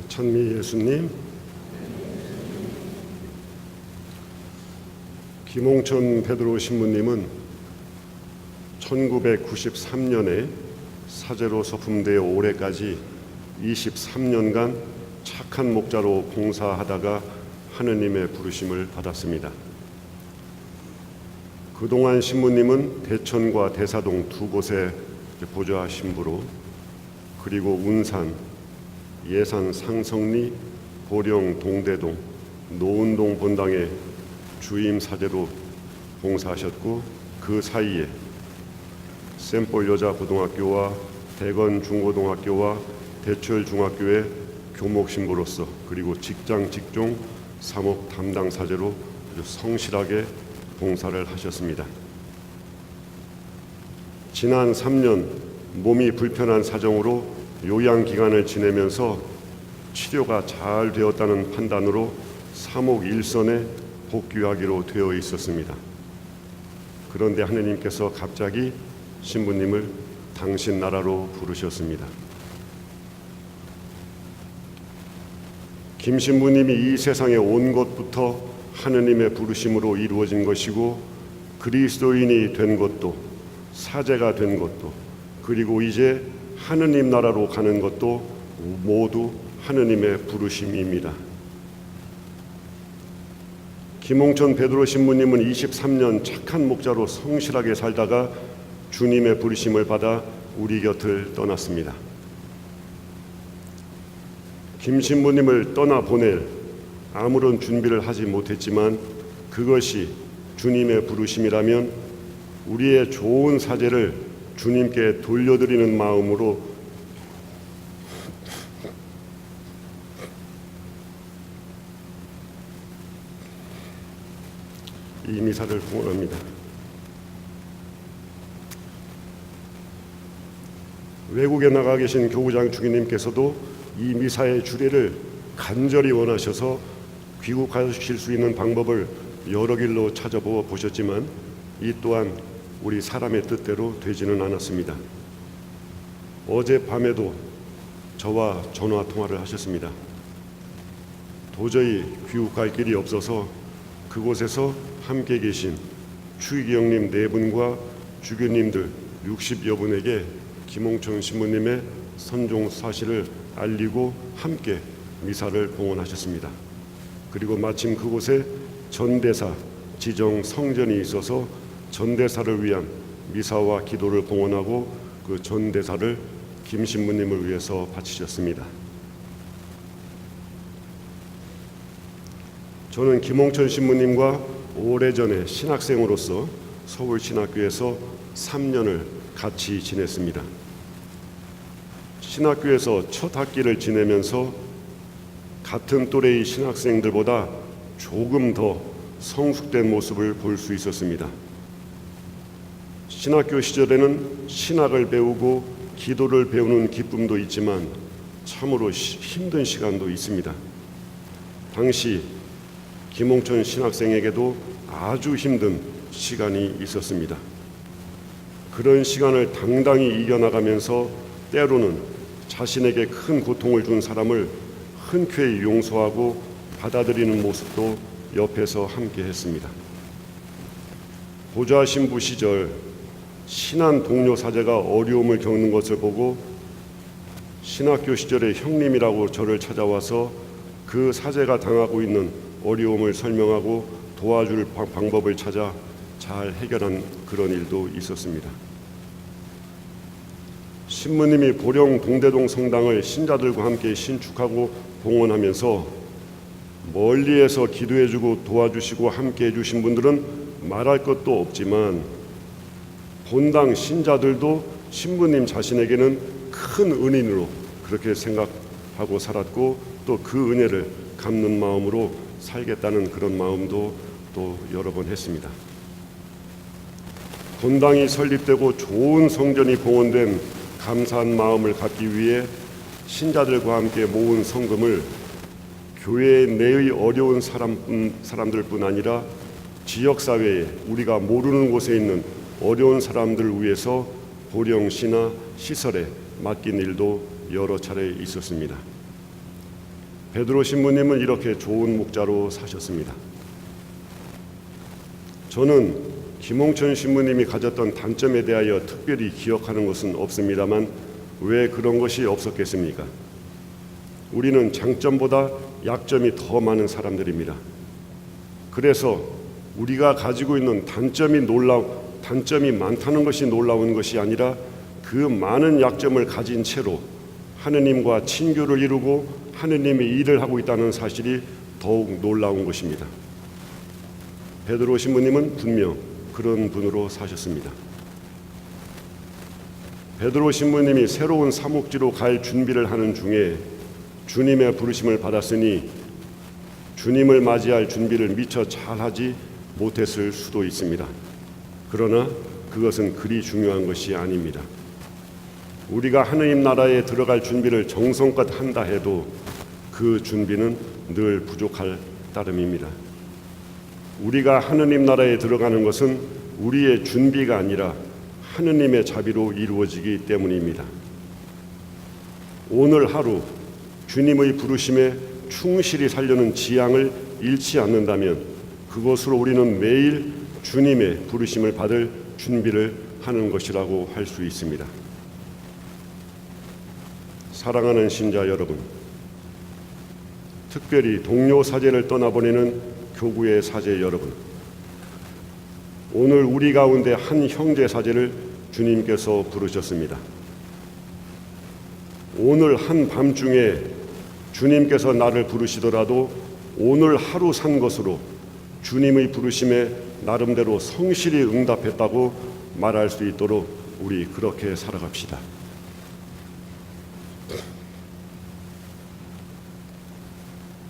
찬미 예수님, 김홍천 베드로 신부님은 1993년에 사제로 서품되어 올해까지 23년간 착한 목자로 봉사하다가 하느님의 부르심을 받았습니다. 그동안 신부님은 대천과 대사동 두 곳에 보좌 신부로, 그리고 운산, 예산 상성리, 보령 동대동, 노은동 본당에 주임 사제로 봉사하셨고, 그 사이에 샘볼 여자고등학교와 대건 중고등학교와 대철 중학교의 교목 신부로서, 그리고 직장 직종 사목 담당 사제로 아주 성실하게 봉사를 하셨습니다. 지난 3년 몸이 불편한 사정으로 요양기간을 지내면서 치료가 잘 되었다는 판단으로 사목 일선에 복귀하기로 되어 있었습니다. 그런데 하느님께서 갑자기 신부님을 당신 나라로 부르셨습니다. 김 신부님이 이 세상에 온 것부터 하느님의 부르심으로 이루어진 것이고, 그리스도인이 된 것도, 사제가 된 것도, 그리고 이제 하느님 나라로 가는 것도 모두 하느님의 부르심입니다. 김홍천 베드로 신부님은 23년 착한 목자로 성실하게 살다가 주님의 부르심을 받아 우리 곁을 떠났습니다. 김 신부님을 떠나보낼 아무런 준비를 하지 못했지만, 그것이 주님의 부르심이라면 우리의 좋은 사제를 주님께 돌려드리는 마음으로 이 미사를 봉헌합니다. 외국에 나가 계신 교구장 주기님께서도 이 미사의 주례를 간절히 원하셔서 귀국하실 수 있는 방법을 여러 길로 찾아보셨지만 이 또한 우리 사람의 뜻대로 되지는 않았습니다. 어젯밤에도 저와 전화 통화를 하셨습니다. 도저히 귀국할 길이 없어서 그곳에서 함께 계신 추기경님 4분과 주교님들 60여 분에게 김홍천 신부님의 선종 사실을 알리고 함께 미사를 봉헌하셨습니다. 그리고 마침 그곳에 전대사 지정 성전이 있어서 전대사를 위한 미사와 기도를 봉헌하고 그 전대사를 김 신부님을 위해서 바치셨습니다. 저는 김홍천 신부님과 오래전에 신학생으로서 서울신학교에서 3년을 같이 지냈습니다. 신학교에서 첫 학기를 지내면서 같은 또래의 신학생들보다 조금 더 성숙된 모습을 볼 수 있었습니다. 신학교 시절에는 신학을 배우고 기도를 배우는 기쁨도 있지만 참으로 힘든 시간도 있습니다. 당시 김홍천 신학생에게도 아주 힘든 시간이 있었습니다. 그런 시간을 당당히 이겨나가면서 때로는 자신에게 큰 고통을 준 사람을 흔쾌히 용서하고 받아들이는 모습도 옆에서 함께 했습니다. 보좌 신부 시절 신한 동료 사제가 어려움을 겪는 것을 보고 신학교 시절의 형님이라고 저를 찾아와서 그 사제가 당하고 있는 어려움을 설명하고 도와줄 방법을 찾아 잘 해결한 그런 일도 있었습니다. 신부님이 보령 동대동 성당을 신자들과 함께 신축하고 봉헌하면서 멀리에서 기도해주고 도와주시고 함께 해주신 분들은 말할 것도 없지만 본당 신자들도 신부님 자신에게는 큰 은인으로 그렇게 생각하고 살았고, 또 그 은혜를 갚는 마음으로 살겠다는 그런 마음도 또 여러 번 했습니다. 본당이 설립되고 좋은 성전이 봉헌된 감사한 마음을 갖기 위해 신자들과 함께 모은 성금을 교회 내의 어려운 사람들뿐 아니라 지역사회에 우리가 모르는 곳에 있는 어려운 사람들을 위해서 보령시나 시설에 맡긴 일도 여러 차례 있었습니다. 베드로 신부님은 이렇게 좋은 목자로 사셨습니다. 저는 김홍천 신부님이 가졌던 단점에 대하여 특별히 기억하는 것은 없습니다만 왜 그런 것이 없었겠습니까? 우리는 장점보다 약점이 더 많은 사람들입니다. 그래서 우리가 가지고 있는 단점이 많다는 것이 놀라운 것이 아니라 그 많은 약점을 가진 채로 하느님과 친교를 이루고 하느님의 일을 하고 있다는 사실이 더욱 놀라운 것입니다. 베드로 신부님은 분명 그런 분으로 사셨습니다. 베드로 신부님이 새로운 사목지로 갈 준비를 하는 중에 주님의 부르심을 받았으니 주님을 맞이할 준비를 미처 잘하지 못했을 수도 있습니다. 그러나 그것은 그리 중요한 것이 아닙니다. 우리가 하느님 나라에 들어갈 준비를 정성껏 한다 해도 그 준비는 늘 부족할 따름입니다. 우리가 하느님 나라에 들어가는 것은 우리의 준비가 아니라 하느님의 자비로 이루어지기 때문입니다. 오늘 하루 주님의 부르심에 충실히 살려는 지향을 잃지 않는다면 그것으로 우리는 매일 주님의 부르심을 받을 준비를 하는 것이라고 할 수 있습니다. 사랑하는 신자 여러분, 특별히 동료 사제를 떠나보내는 교구의 사제 여러분, 오늘 우리 가운데 한 형제 사제를 주님께서 부르셨습니다. 오늘 한밤중에 주님께서 나를 부르시더라도 오늘 하루 산 것으로 주님의 부르심에 나름대로 성실히 응답했다고 말할 수 있도록 우리 그렇게 살아갑시다.